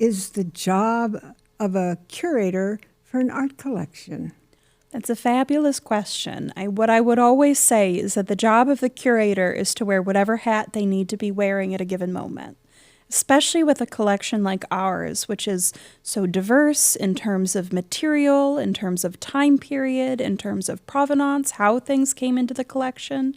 is the job of a curator for an art collection? That's a fabulous question. What I would always say is that the job of the curator is to wear whatever hat they need to be wearing at a given moment, especially with a collection like ours, which is so diverse in terms of material, in terms of time period, in terms of provenance, how things came into the collection.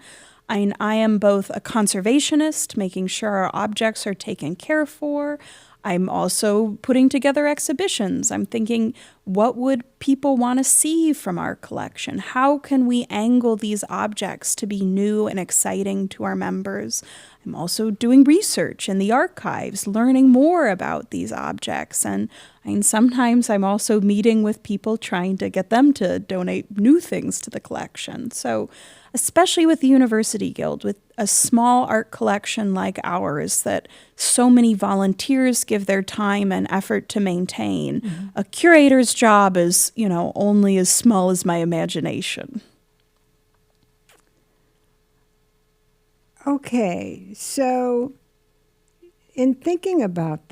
I am both a conservationist, making sure our objects are taken care for. I'm also putting together exhibitions. I'm thinking, what would people want to see from our collection? How can we angle these objects to be new and exciting to our members? I'm also doing research in the archives, learning more about these objects. And sometimes I'm also meeting with people trying to get them to donate new things to the collection. So especially with the University Guild, with a small art collection like ours that so many volunteers give their time and effort to maintain, a curator's job is, only as small as my imagination. Okay, so in thinking about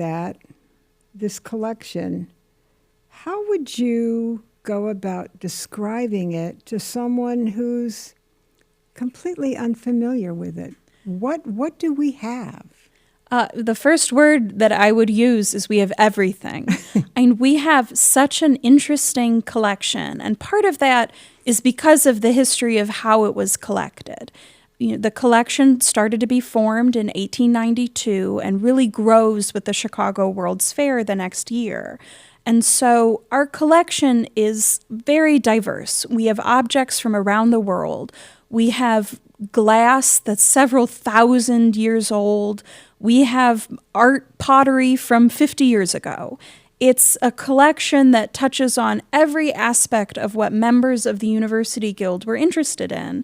this collection, how would you go about describing it to someone who's completely unfamiliar with it? What do we have? The first word that I would use is we have everything. And we have such an interesting collection. And part of that is because of the history of how it was collected. The collection started to be formed in 1892 and really grows with the Chicago World's Fair the next year. And so our collection is very diverse. We have objects from around the world. We have glass that's several thousand years old. We have art pottery from 50 years ago. It's a collection that touches on every aspect of what members of the University Guild were interested in.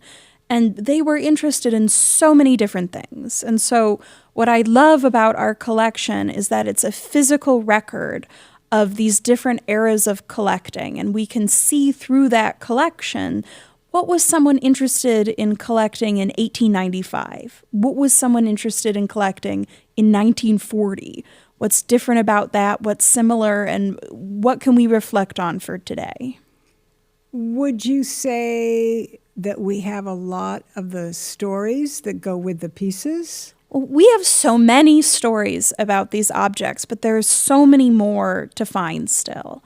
And they were interested in so many different things. And so what I love about our collection is that it's a physical record of these different eras of collecting. And we can see through that collection, what was someone interested in collecting in 1895? What was someone interested in collecting in 1940? What's different about that? What's similar? And what can we reflect on for today? Would you say that we have a lot of the stories that go with the pieces? We have so many stories about these objects, but there's so many more to find still.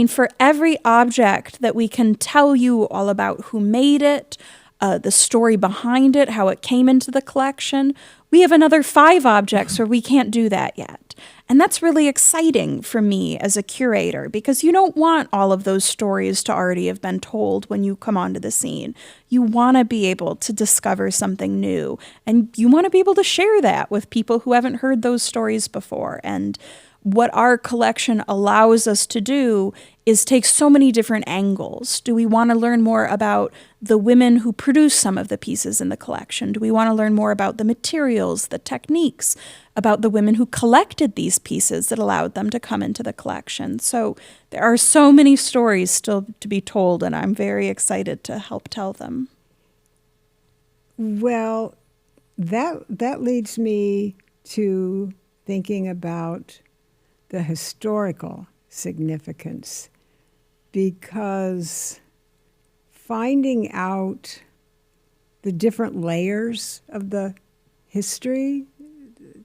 For every object that we can tell you all about who made it, the story behind it, how it came into the collection, we have another 5 objects where we can't do that yet. And that's really exciting for me as a curator, because you don't want all of those stories to already have been told when you come onto the scene. You want to be able to discover something new, and you want to be able to share that with people who haven't heard those stories before. And what our collection allows us to do is take so many different angles. Do we want to learn more about the women who produce some of the pieces in the collection? Do we want to learn more about the materials, the techniques, about the women who collected these pieces that allowed them to come into the collection? So there are so many stories still to be told, and I'm very excited to help tell them. Well, that leads me to thinking about the historical significance, because finding out the different layers of the history,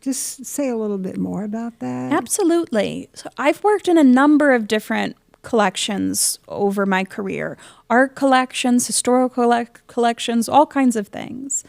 just say a little bit more about that. Absolutely. So I've worked in a number of different collections over my career, art collections, historical collections, all kinds of things.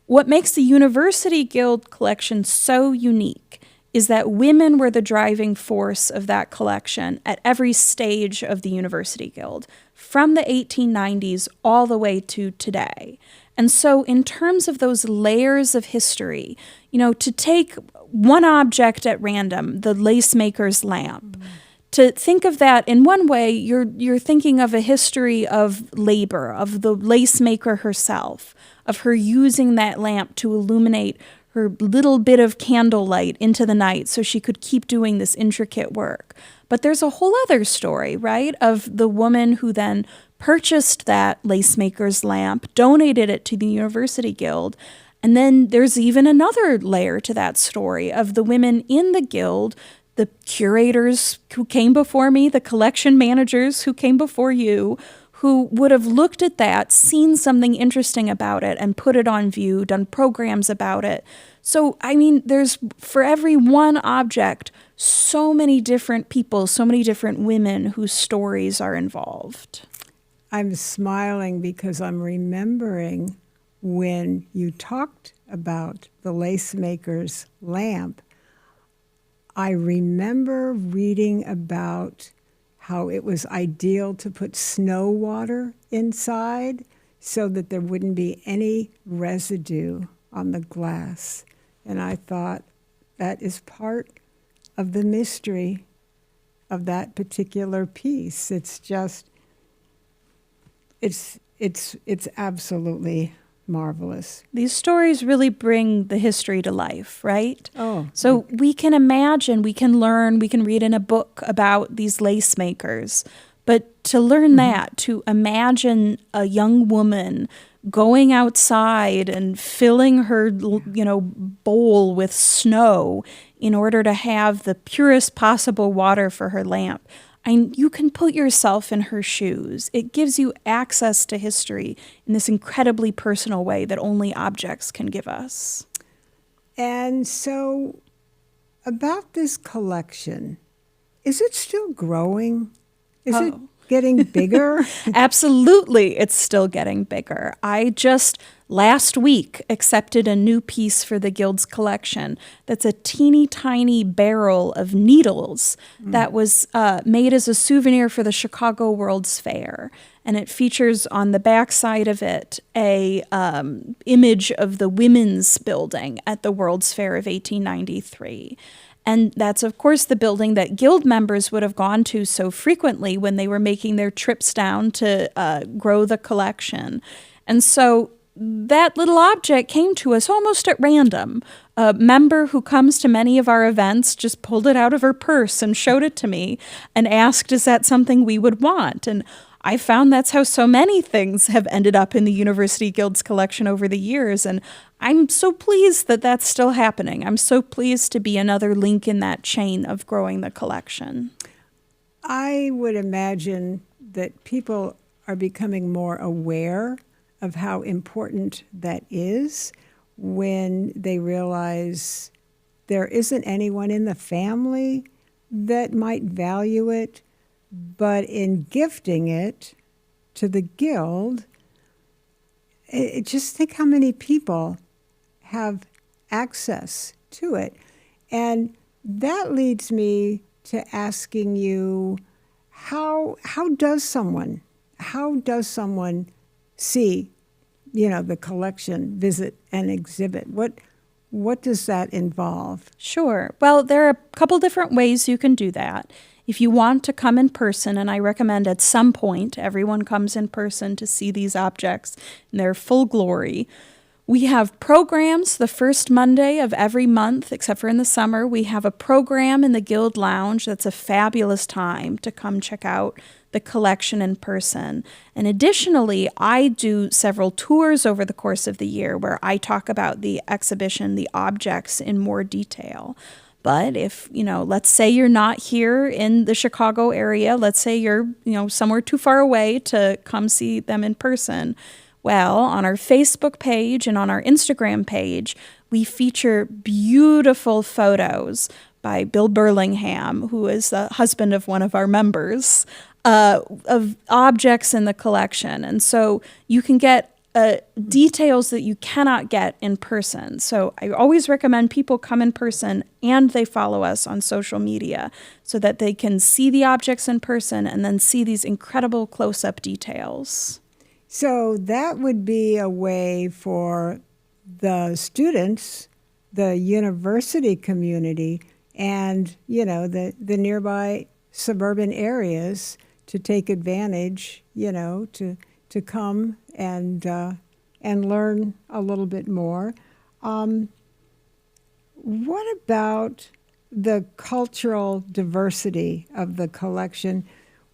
What makes the University Guild collection so unique is that women were the driving force of that collection at every stage of the University Guild, from the 1890s all the way to today. And so in terms of those layers of history, to take one object at random, the lacemaker's lamp, to think of that in one way, you're thinking of a history of labor, of the lacemaker herself, of her using that lamp to illuminate her little bit of candlelight into the night so she could keep doing this intricate work. But there's a whole other story, right, of the woman who then purchased that lacemaker's lamp, donated it to the University Guild, and then there's even another layer to that story of the women in the guild, the curators who came before me, the collection managers who came before you, who would have looked at that, seen something interesting about it, and put it on view, done programs about it. So, I mean, there's, for every one object, so many different people, so many different women whose stories are involved. I'm smiling because I'm remembering when you talked about the lace maker's lamp. I remember reading about how it was ideal to put snow water inside so that there wouldn't be any residue on the glass. And I thought that is part of the mystery of that particular piece. It's just, it's absolutely marvelous. These stories really bring the history to life, right? Oh. So we can imagine, we can learn, we can read in a book about these lace makers. But to learn that, to imagine a young woman going outside and filling her, bowl with snow in order to have the purest possible water for her lamp. You can put yourself in her shoes. It gives you access to history in this incredibly personal way that only objects can give us. And so, about this collection, is it still growing? Is it getting bigger? Absolutely, it's still getting bigger. I just last week accepted a new piece for the Guild's collection that's a teeny tiny barrel of needles that was made as a souvenir for the Chicago World's Fair. And it features on the back side of it a image of the women's building at the World's Fair of 1893. And that's, of course, the building that Guild members would have gone to so frequently when they were making their trips down to grow the collection. And so that little object came to us almost at random. A member who comes to many of our events just pulled it out of her purse and showed it to me and asked, is that something we would want? And I found that's how so many things have ended up in the University Guild's collection over the years. And I'm so pleased that that's still happening. I'm so pleased to be another link in that chain of growing the collection. I would imagine that people are becoming more aware of how important that is when they realize there isn't anyone in the family that might value it, but in gifting it to the Guild, just think how many people have access to it. And that leads me to asking you, how does someone see, the collection, visit and exhibit? What does that involve? Sure. Well, there are a couple different ways you can do that. If you want to come in person, and I recommend at some point everyone comes in person to see these objects in their full glory, we have programs the first Monday of every month, except for in the summer. We have a program in the Guild Lounge that's a fabulous time to come check out the collection in person. And additionally, I do several tours over the course of the year where I talk about the exhibition, the objects in more detail. But if, let's say you're not here in the Chicago area, let's say you're, somewhere too far away to come see them in person. Well, on our Facebook page and on our Instagram page, we feature beautiful photos by Bill Burlingham, who is the husband of one of our members, of objects in the collection. And so you can get details that you cannot get in person. So I always recommend people come in person and they follow us on social media so that they can see the objects in person and then see these incredible close-up details. So that would be a way for the students, the university community, and, the nearby suburban areas to take advantage, to come and learn a little bit more. What about the cultural diversity of the collection?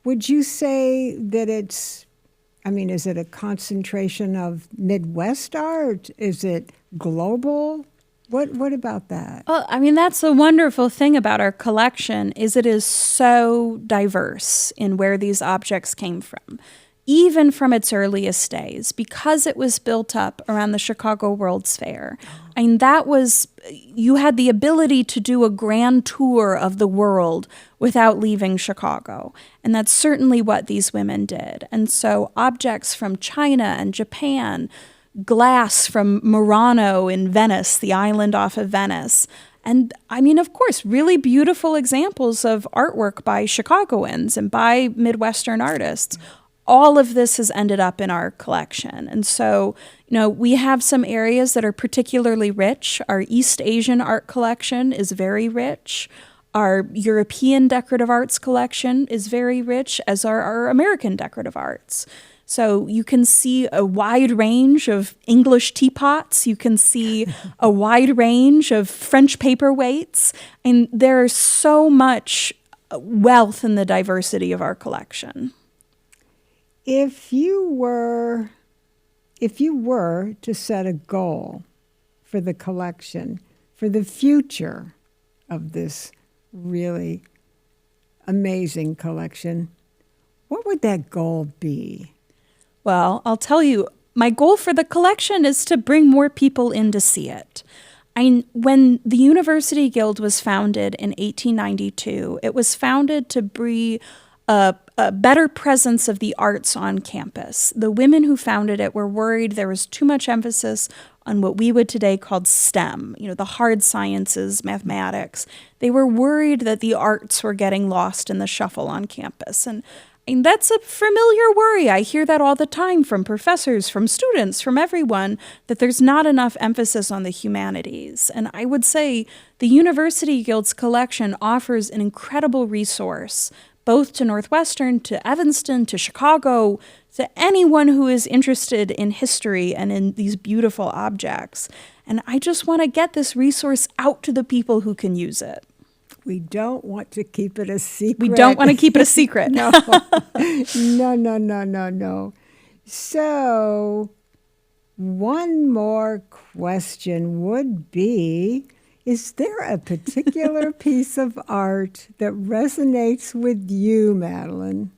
Would you say that is it a concentration of Midwest art? Is it global? What about that? Well, I mean, that's the wonderful thing about our collection is it is so diverse in where these objects came from, even from its earliest days, because it was built up around the Chicago World's Fair. I mean, you had the ability to do a grand tour of the world without leaving Chicago. And that's certainly what these women did. And so objects from China and Japan, glass from Murano in Venice, the island off of Venice. And I mean, of course, really beautiful examples of artwork by Chicagoans and by Midwestern artists. All of this has ended up in our collection. And so, we have some areas that are particularly rich. Our East Asian art collection is very rich. Our European decorative arts collection is very rich, as are our American decorative arts. So you can see a wide range of English teapots. You can see a wide range of French paperweights. And there's so much wealth in the diversity of our collection. If you were to set a goal for the collection, for the future of this really amazing collection, what would that goal be? Well, I'll tell you, my goal for the collection is to bring more people in to see it. When the University Guild was founded in 1892, it was founded to bring a better presence of the arts on campus. The women who founded it were worried there was too much emphasis on what we would today call STEM, the hard sciences, mathematics. They were worried that the arts were getting lost in the shuffle on campus. And that's a familiar worry. I hear that all the time from professors, from students, from everyone, that there's not enough emphasis on the humanities. And I would say the University Guild's collection offers an incredible resource, both to Northwestern, to Evanston, to Chicago, to anyone who is interested in history and in these beautiful objects. And I just want to get this resource out to the people who can use it. We don't want to keep it a secret. We don't want to keep it a secret. No. No. So, one more question would be, is there a particular piece of art that resonates with you, Madeline?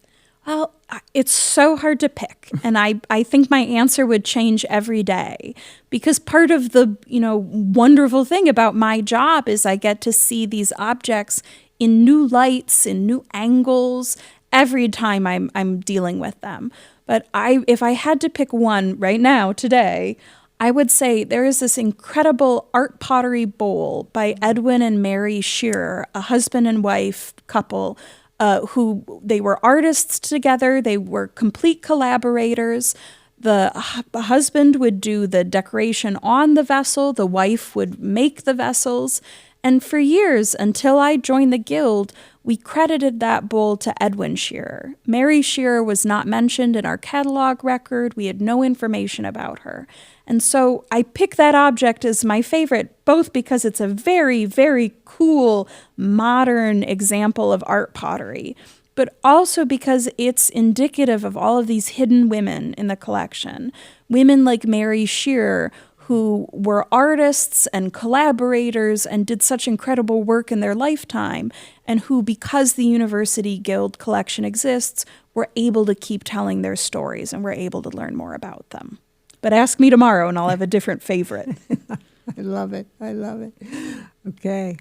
Well, it's so hard to pick. And I think my answer would change every day, because part of the, wonderful thing about my job is I get to see these objects in new lights, in new angles, every time I'm dealing with them. But if I had to pick one right now, today, I would say there is this incredible art pottery bowl by Edwin and Mary Shearer, a husband and wife couple, who they were artists together. They were complete collaborators. The husband would do the decoration on the vessel. The wife would make the vessels. And for years, until I joined the Guild, we credited that bowl to Edwin Shearer. Mary Shearer was not mentioned in our catalog record. We had no information about her. And so I pick that object as my favorite, both because it's a very, very cool, modern example of art pottery, but also because it's indicative of all of these hidden women in the collection. Women like Mary Shearer, who were artists and collaborators and did such incredible work in their lifetime, and who, because the University Guild collection exists, were able to keep telling their stories and were able to learn more about them. But ask me tomorrow and I'll have a different favorite. I love it. Okay.